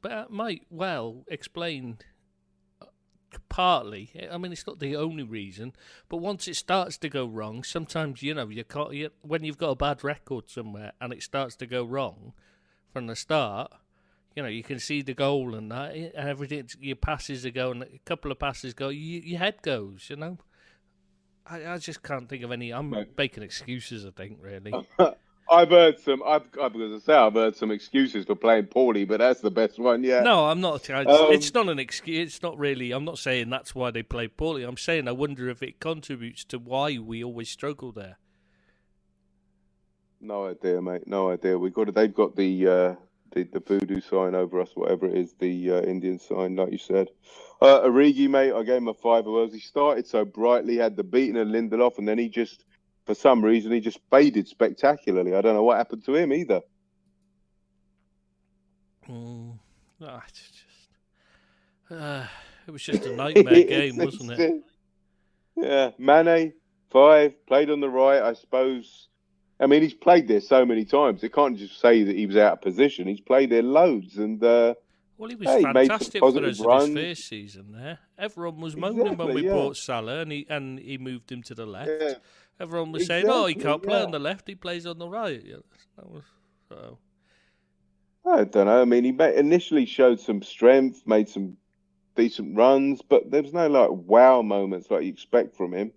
well explain partly. I mean, it's not the only reason, but once it starts to go wrong, sometimes you can't. When you've got a bad record somewhere and it starts to go wrong from the start, you can see the goal and that, and everything. Your passes are going. A couple of passes go. Your head goes. I just can't think of any. I'm making excuses. I think really. I've heard some. I've heard some excuses for playing poorly, but that's the best one yet. No, I'm not. It's not an excuse. It's not really. I'm not saying that's why they play poorly. I'm saying I wonder if it contributes to why we always struggle there. No idea, mate. No idea. They've got the voodoo sign over us, whatever it is, the Indian sign, like you said. Origi, mate, I gave him a 5 as he started so brightly, had the beating of Lindelof, and then he just, for some reason, he just faded spectacularly. I don't know what happened to him either. It was just a nightmare game, wasn't it? Yeah, Mane, 5, played on the right, I suppose. I mean, he's played there so many times. They can't just say that he was out of position. He's played there loads, and he was fantastic for us in his first season there. Everyone was moaning when we bought Salah, and he moved him to the left. Yeah. Everyone was saying, "Oh, he can't play on the left; he plays on the right." I don't know. I mean, he initially showed some strength, made some decent runs, but there was no wow moments like you expect from him.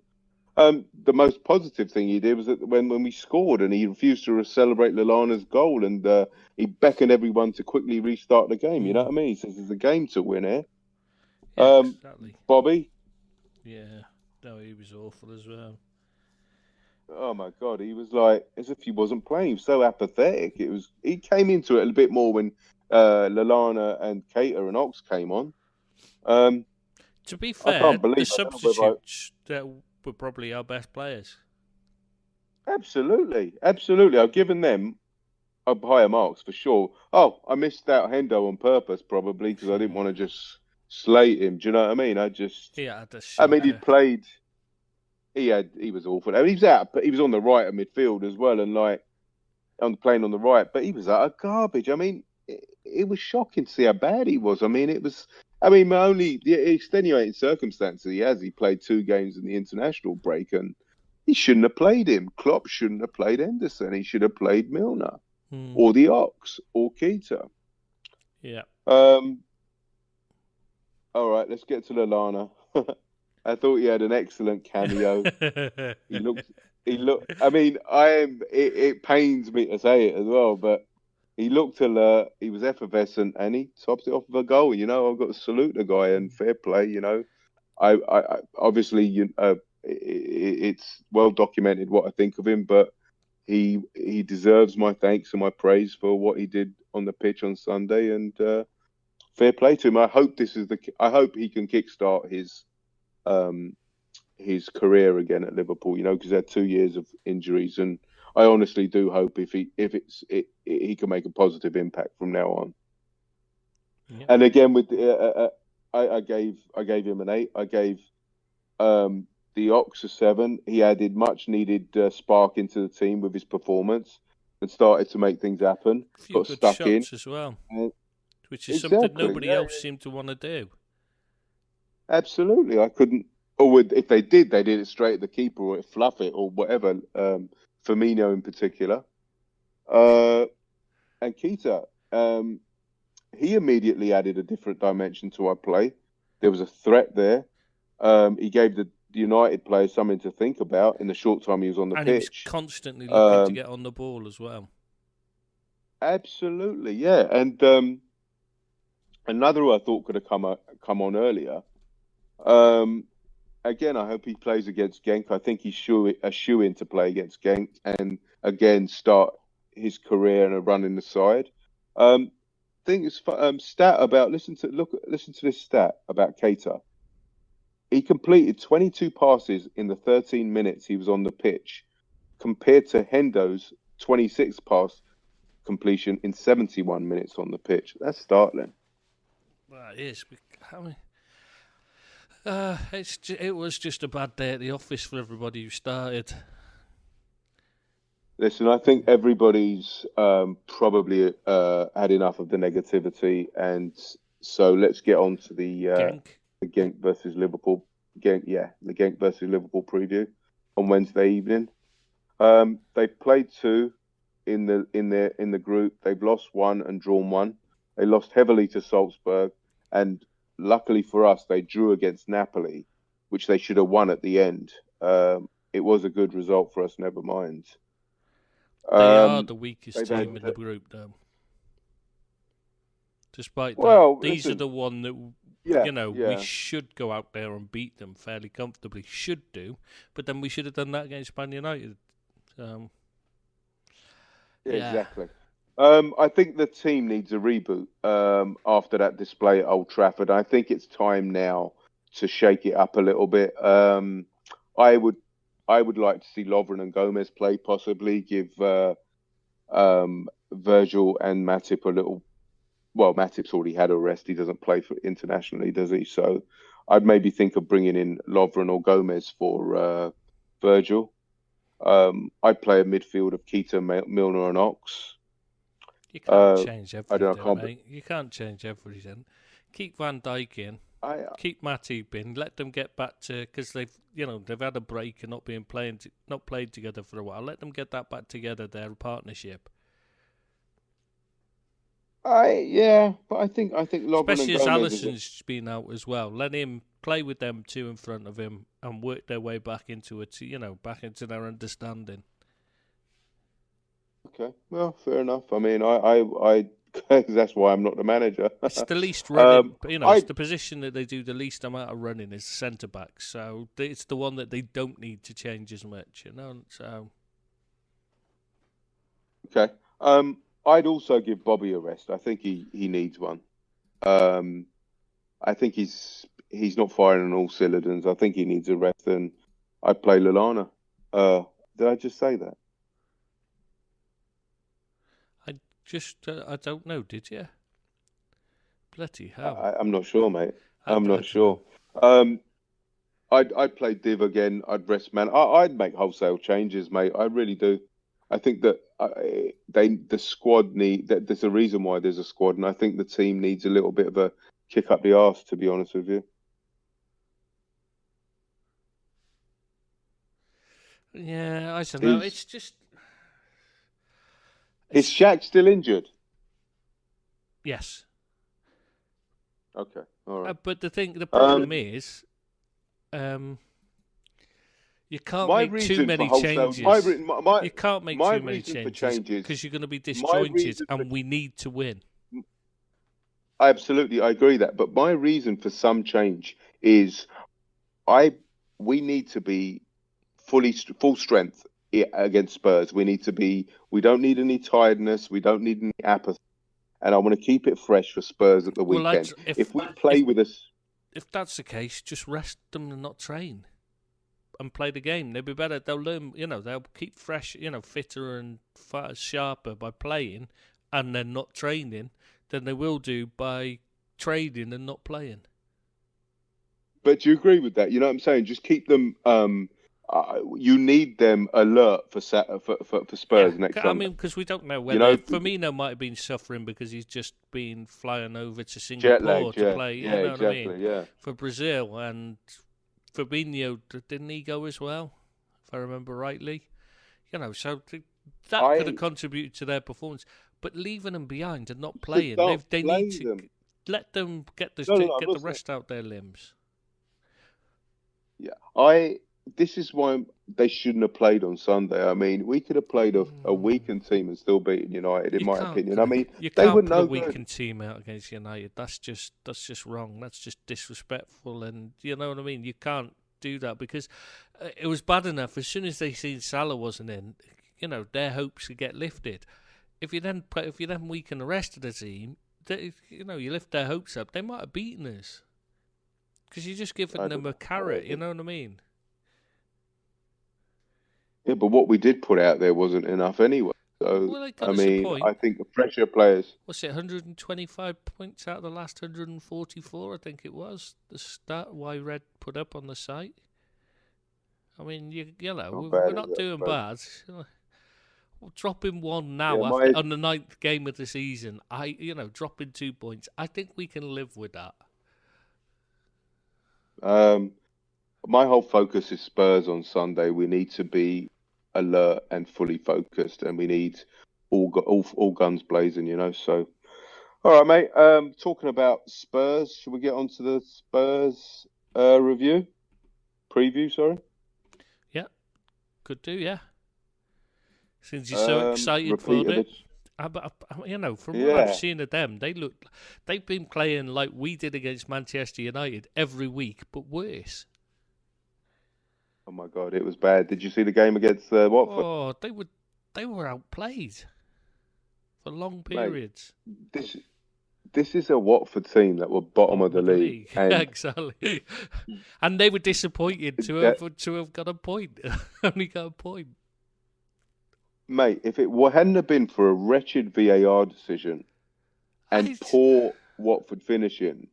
The most positive thing he did was that when we scored and he refused to celebrate Lallana's goal, and he beckoned everyone to quickly restart the game. You know what I mean? He says there's a game to win here. Yeah, exactly. Bobby? Yeah. No, he was awful as well. Oh my God, he was as if he wasn't playing. He was so apathetic. He came into it a bit more when Lallana and Keita and Ox came on. To be fair, the substitutes that were probably our best players. Absolutely. I've given them higher marks for sure. Oh, I missed out Hendo on purpose probably because I didn't want to just slate him. Do you know what I mean? He played. He was awful. I mean, he was on the right of midfield as well, and playing on the right, but he was utter garbage. I mean, it was shocking to see how bad he was. I mean, my only extenuating circumstances he played 2 games in the international break, and he shouldn't have played him. Klopp shouldn't have played Henderson. He should have played Milner or the Ox or Keita. Yeah. All right, let's get to Lallana. I thought he had an excellent cameo. He looked. I mean, it pains me to say it as well, but he looked alert. He was effervescent, and he topped it off with a goal. I've got to salute the guy and fair play. I obviously, it's well documented what I think of him, but he deserves my thanks and my praise for what he did on the pitch on Sunday, and fair play to him. I hope I hope he can kickstart his career again at Liverpool, because he had 2 years of injuries, and I honestly do hope he can make a positive impact from now on. Yeah. And again, with I gave him an 8. I gave the Ox a 7. He added much needed spark into the team with his performance and started to make things happen. Got stuck in as well, which is something nobody else seemed to want to do. Absolutely, I couldn't. Or if they did it straight at the keeper or fluff it or whatever. Firmino in particular, and Keita, he immediately added a different dimension to our play. There was a threat there. He gave the United players something to think about in the short time he was on the pitch. And he was constantly looking to get on the ball as well. Absolutely, yeah. And another who I thought could have come on earlier. Again, I hope he plays against Genk. I think he's a shoe-in to play against Genk and again start his career and a run in the side. Thing is, stat about listen to this stat about Keita. He completed 22 passes in the 13 minutes he was on the pitch, compared to Hendo's 26 pass completion in 71 minutes on the pitch. That's startling. Well, it is. It was just a bad day at the office for everybody who started. Listen, I think everybody's probably had enough of the negativity, and so let's get on to Genk. the Genk versus Liverpool. The Genk versus Liverpool preview on Wednesday evening. They've played two in the group. They've lost one and drawn one. They lost heavily to Salzburg, and luckily for us, they drew against Napoli, which they should have won at the end. It was a good result for us. Never mind. They are the weakest they've team had- in the group, though. Despite that, Well, these are listen, the one that yeah, we yeah, should go out there and beat them fairly comfortably. Should do, but then we should have done that against Man United. yeah, Yeah, exactly. I think the team needs a reboot after that display at Old Trafford. I think it's time now to shake it up a little bit. I would, I would like to see Lovren and Gomez play, possibly give Virgil and Matip a little. Well, Matip's already had a rest. He doesn't play for internationally, does he? So I'd maybe think of bringing in Lovren or Gomez for Virgil. I'd play a midfield of Keita, Milner, and Ox. you can't change I don't everything, know. mate. You can't change everything. Keep Van Dijk in. I Keep Matip in. Let them get back to because they've had a break and not played together for a while. Let them get that back together. Their partnership. yeah, but I think Lovren Especially and as Gomez Alisson's been out as well. Let him play with them two in front of him and work their way back into back into their understanding. okay. Well, fair enough. I mean, I that's why I'm not the manager. It's the least running, it's I the position that they do the least amount of running is centre back. So it's the one that they don't need to change as much, So okay. I'd also give Bobby a rest. I think he needs one. Um, I think he's not firing on all cylinders. I think he needs a rest, and I'd play Lallana. Did I just say that? I don't know. Did you? Bloody hell! I'm not sure, mate. I'm not bloody sure. I'd play Div again. I'd rest man. I'd make wholesale changes, mate. I really do. I think that the squad need that. There's a reason why there's a squad, and I think the team needs a little bit of a kick up the arse. To be honest with you. Yeah, I don't know. It's just. Is Shaq still injured? Yes. Okay, all right. But the problem is, you can't make too many changes. You can't make too many changes because you're going to be disjointed, and we need to win. I agree that, but my reason for some change is we need to be full strength against Spurs. We don't need any tiredness. We don't need any apathy. And I want to keep it fresh for Spurs at the weekend. If we play with us... If that's the case, just rest them and not train. And play the game. They'll be better. They'll learn, they'll keep fresh, fitter and sharper by playing and then not training than they will do by trading and not playing. But do you agree with that? You know what I'm saying? Just keep them... you need them alert for Spurs next Sunday. I mean, because we don't know whether Firmino might have been suffering because he's just been flying over to Singapore to play. You know what I mean? Yeah. For Brazil, and Fabinho, didn't he go as well? If I remember rightly, so that could have contributed to their performance. But leaving them behind and not playing, they need to let them get the rest out their limbs. Yeah, this is why they shouldn't have played on Sunday. I mean, we could have played a weakened team and still beaten United, in my opinion. I mean, they can't put a weakened team out against United. That's just wrong. That's just disrespectful, and you know what I mean. You can't do that because it was bad enough. As soon as they seen Salah wasn't in, their hopes could get lifted. If you then weaken the rest of the team, you lift their hopes up. They might have beaten us because you're just giving them a carrot. You know what I mean? Yeah, but what we did put out there wasn't enough anyway. So, I think the pressure players... What's it, 125 points out of the last 144, I think it was, the stat Red put up on the site. I mean, we're not doing bad. Dropping one now Yeah, on the 9th game of the season, dropping 2 points, I think we can live with that. my whole focus is Spurs on Sunday. We need to be alert and fully focused, and we need all guns blazing. So, all right, mate. Talking about Spurs, should we get on to the Spurs preview? Sorry. Yeah, could do. Yeah, since you're so excited for it. From what I've seen of them, they've been playing like we did against Manchester United every week, but worse. Oh my God, it was bad. Did you see the game against Watford? Oh, they were outplayed for long periods. Mate, this is a Watford team that were bottom of the league. And exactly. And they were disappointed to have got a point. Only got a point. Mate, if it hadn't have been for a wretched VAR decision and poor Watford finishing,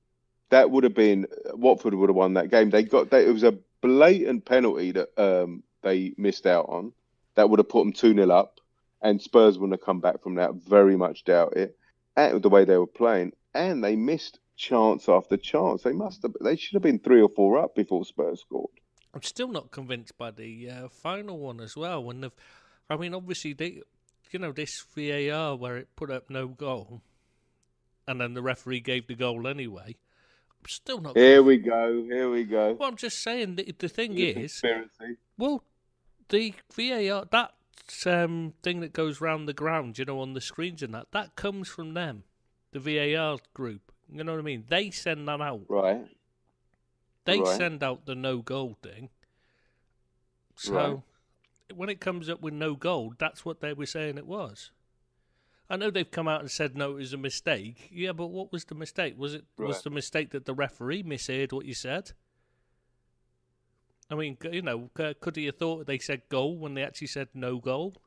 that would have been Watford would have won that game. It was a blatant penalty that they missed out on. That would have put them 2-0 up, and Spurs wouldn't have come back from that. Very much doubt it. And the way they were playing, and they missed chance after chance. They should have been 3 or 4 up before Spurs scored. I'm still not convinced by the final one as well. Obviously, this VAR where it put up no goal, and then the referee gave the goal anyway. I'm still not. Here we go. Well, I'm just saying the thing is, conspiracy. Well, the VAR that thing that goes round the ground, on the screens and that comes from them, the VAR group. You know what I mean? They send that out. Right. They send out the no goal thing. So. Right. When it comes up with no goal, that's what they were saying it was. I know they've come out and said no, it was a mistake. Yeah, but what was the mistake? Was the mistake that the referee misheard what you said? I mean, could he have thought they said goal when they actually said no goal?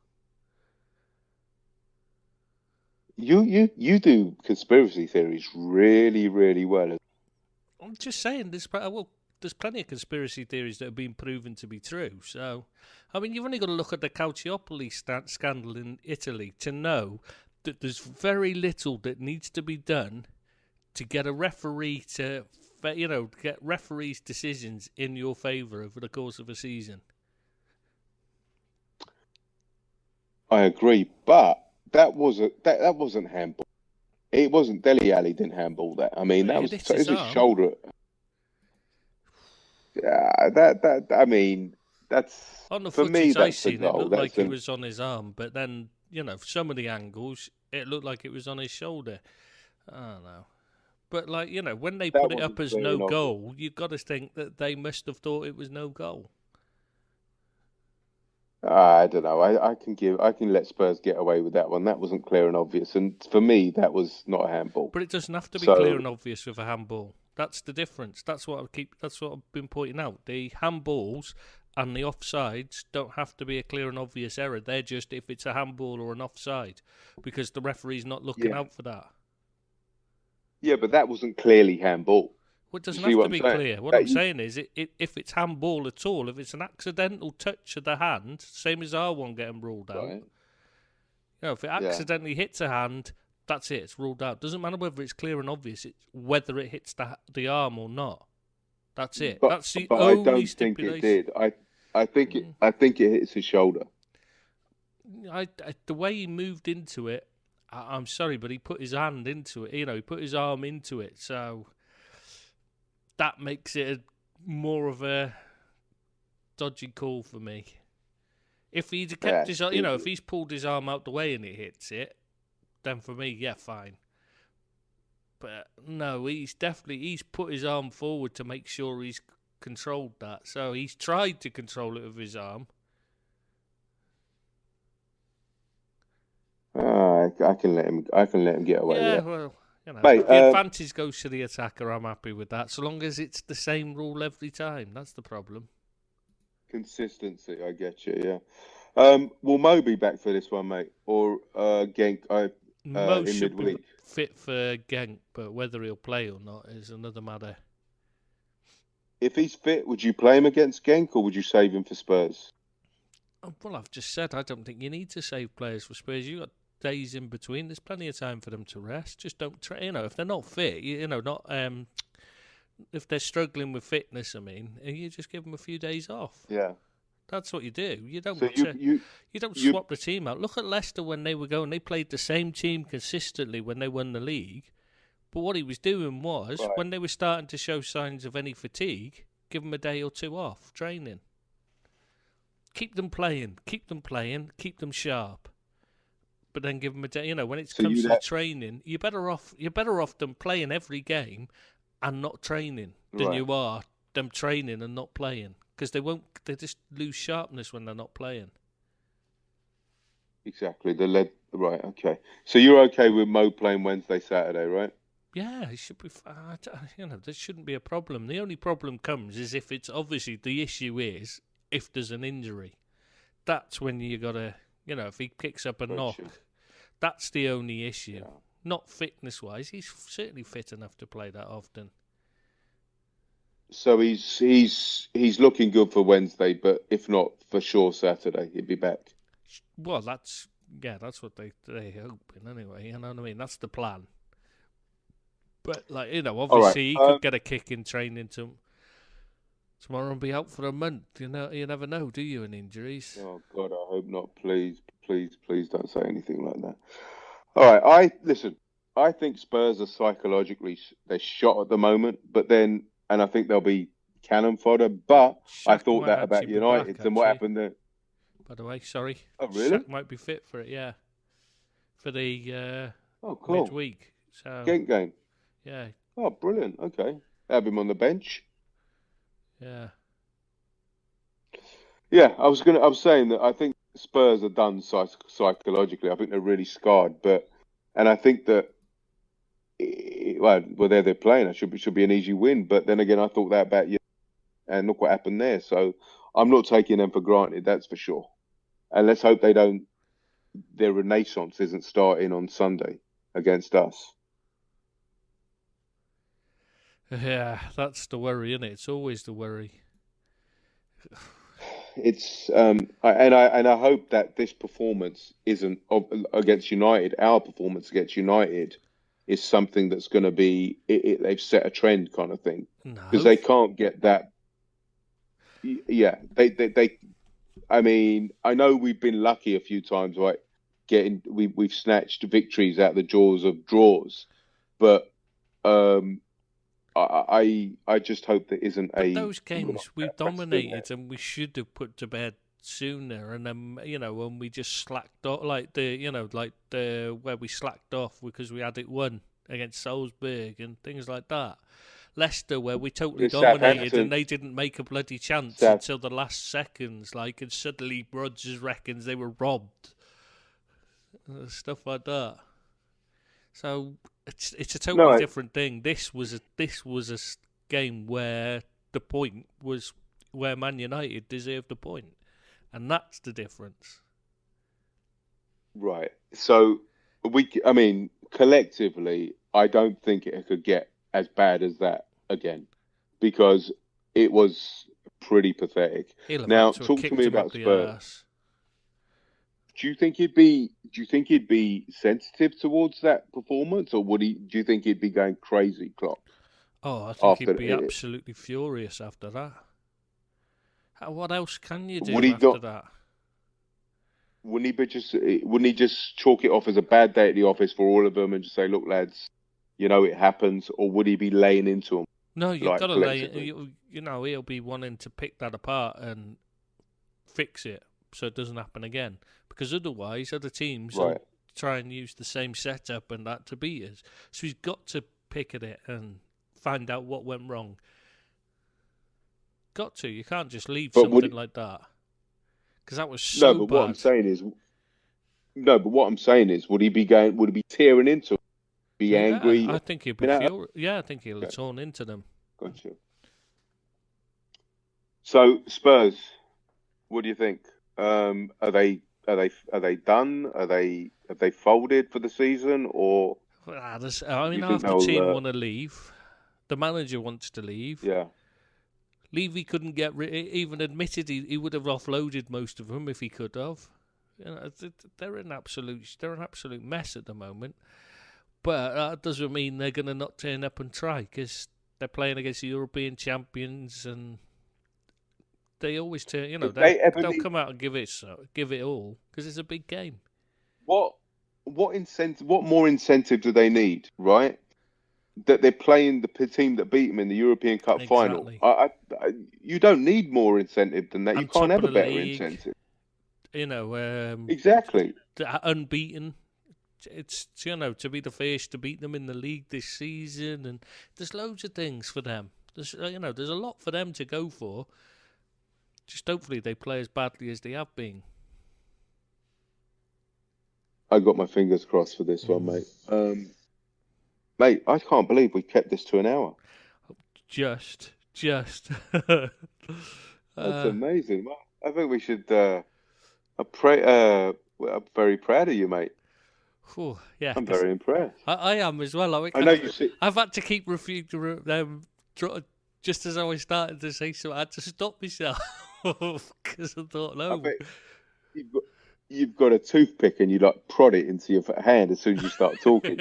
You do conspiracy theories really, really well. I'm just saying, there's plenty of conspiracy theories that have been proven to be true. So, you've only got to look at the Calciopoli scandal in Italy to know that there's very little that needs to be done to get a referee to, get referees' decisions in your favour over the course of a season. I agree, but that wasn't handball. It wasn't. Dele Alli didn't handball that. I mean, that was his shoulder. Yeah, that's on the for footage me. That's seen, the goal. It looked like it was on his arm, but then some of the angles it looked like it was on his shoulder. I don't know, but when they put it up as no goal, you've got to think that they must have thought it was no goal. I don't know. I can let Spurs get away with that one. That wasn't clear and obvious, and for me, that was not a handball. But it doesn't have to be clear and obvious with a handball. That's the difference. That's what I've been pointing out. The handballs and the offsides don't have to be a clear and obvious error. They're just if it's a handball or an offside, because the referee's not looking out for that. Yeah, but that wasn't clearly handball. Well, it doesn't have to be clear. What I'm saying is, if it's handball at all, if it's an accidental touch of the hand, same as our one getting ruled out. Right. If it accidentally hits a hand, that's it. It's ruled out. Doesn't matter whether it's clear and obvious. It's whether it hits the arm or not. That's it. That's the only stipulation. I don't think it did. I think it hits his shoulder. The way he moved into it, I'm sorry, but he put his hand into it. He put his arm into it. So that makes it more of a dodgy call for me. If he'd kept his, if he's pulled his arm out the way and it hits it, then for me, yeah, fine. But no, he's put his arm forward to make sure he's controlled that. So he's tried to control it with his arm. I can let him get away with it. Well, Mate, the advantage goes to the attacker. I'm happy with that, so long as it's the same rule every time. That's the problem. Consistency, I get you. Yeah. Will Mo be back for this one, mate, or Genk? Mo in should midweek? Be fit for Genk, but whether he'll play or not is another matter. If he's fit, would you play him against Genk, or would you save him for Spurs? Well, I've just said I don't think you need to save players for Spurs. You've got days in between. There's plenty of time for them to rest. Just don't try. If they're not fit, not if they're struggling with fitness. I mean, you just give them a few days off. Yeah. That's what you do. You don't. So You don't swap the team out. Look at Leicester when they were going. They played the same team consistently when they won the league. But what he was doing was, when they were starting to show signs of any fatigue, give them a day or two off training. Keep them playing, keep them sharp. But then give them a day. When it comes to the training, you're better off them playing every game and not training than you are them training and not playing, because they just lose sharpness when they're not playing. Exactly. Right. Okay. So you're okay with Mo playing Wednesday, Saturday, right? Yeah, it should be fine. There shouldn't be a problem. The only problem comes is if it's obviously the issue is if there's an injury. That's when you got to, if he picks up a knock, that's the only issue. Yeah. Not fitness-wise. He's certainly fit enough to play that often. So he's looking good for Wednesday, but if not, for sure Saturday he'd be back. Well, that's what they hoping anyway. You know what I mean? That's the plan. But obviously he could get a kick in training tomorrow and be out for a month. You never know, do you? In injuries. Oh God, I hope not. Please don't say anything like that. All right, I think Spurs are psychologically they're shot at the moment, but then, and I think they'll be cannon fodder. But I thought that about United and what happened there. By the way, sorry. Oh really? Shaq might be fit for it. Yeah, for the cool midweek. So Gent game. Yeah. Oh, brilliant. Okay. Have him on the bench. Yeah. Yeah, I was saying that I think Spurs are done psychologically. I think they're really scarred, and I think that they're playing. It should be an easy win. But then again, I thought that about you, and look what happened there. So I'm not taking them for granted. That's for sure. And let's hope their renaissance isn't starting on Sunday against us. Yeah, that's the worry, isn't it? It's always the worry. It's I hope that this performance isn't against United. Our performance against United is something that's going to be they've set a trend kind of thing, because they can't get that. Yeah, they. I mean, I know we've been lucky a few times, right? We've snatched victories out the jaws of draws, but I just hope there isn't those games we've dominated and we should have put to bed sooner, and then when we just slacked off, where we slacked off because we had it won against Salzburg and things like that. Leicester, where we totally dominated and they didn't make a bloody chance until the last seconds, and suddenly Rodgers reckons they were robbed, stuff like that. So it's a totally different thing. This was a game where the point was where Man United deserved the point, and that's the difference. Right. So collectively, I don't think it could get as bad as that again, because it was pretty pathetic. Now, talk to me about Spurs. Do you think he'd be sensitive towards that performance, or do you think he'd be going crazy, Klopp? Oh, I think he'd be absolutely furious after that. What else can you do after that? Wouldn't he just chalk it off as a bad day at the office for all of them and just say, "Look, lads, it happens," or would he be laying into them? No, you've got to lay. He'll be wanting to pick that apart and fix it so it doesn't happen again. Because otherwise, other teams will try and use the same setup and that to beat us. So he's got to pick at it and find out what went wrong. Got to. You can't just leave something like that. Because that was so bad. What I'm saying is, would he be tearing into? Be angry? I think he'll be furious. Yeah, I think he'll torn into them. Gotcha. So Spurs, what do you think? Are they done? Have they folded for the season, or? Half the team want to leave. The manager wants to leave. Yeah. Levy couldn't even admitted he would have offloaded most of them if he could have. They're an absolute mess at the moment. But that doesn't mean they're going to not turn up and try, because they're playing against the European champions, and they always turn. They'll come out and give it all, because it's a big game. What incentive? What more incentive do they need? Right, that they're playing the team that beat them in the European Cup final. You don't need more incentive than that. You can't have a better incentive. Exactly. Unbeaten. It's to be the first to beat them in the league this season, and there's loads of things for them. There's a lot for them to go for. Just hopefully they play as badly as they have been. I got my fingers crossed for this one, mate. Mate, I can't believe we kept this to an hour. Just. That's amazing. I think we should. I'm very proud of you, mate. Oh, yeah, I'm very impressed. I am as well. I know you see. I've had to keep refuting them just as I was starting to say so. I had to stop myself because I thought, no. You've got a toothpick and you prod it into your hand as soon as you start talking.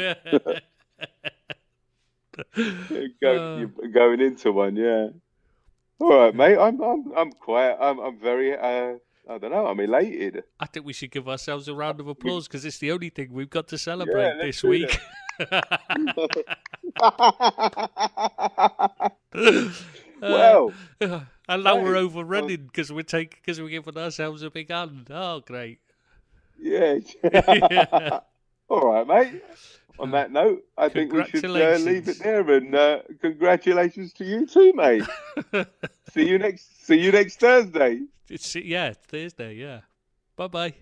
You're going into one, yeah. All right, mate. I'm quiet. I'm very. I don't know. I'm elated. I think we should give ourselves a round of applause because it's the only thing we've got to celebrate this week. Well, and now we're overrunning because we're giving ourselves a big hand. Oh, great! Yeah. All right, mate. On that note, I think we should leave it there. And congratulations to you too, mate. See you next Thursday. Thursday. Yeah. Bye-bye.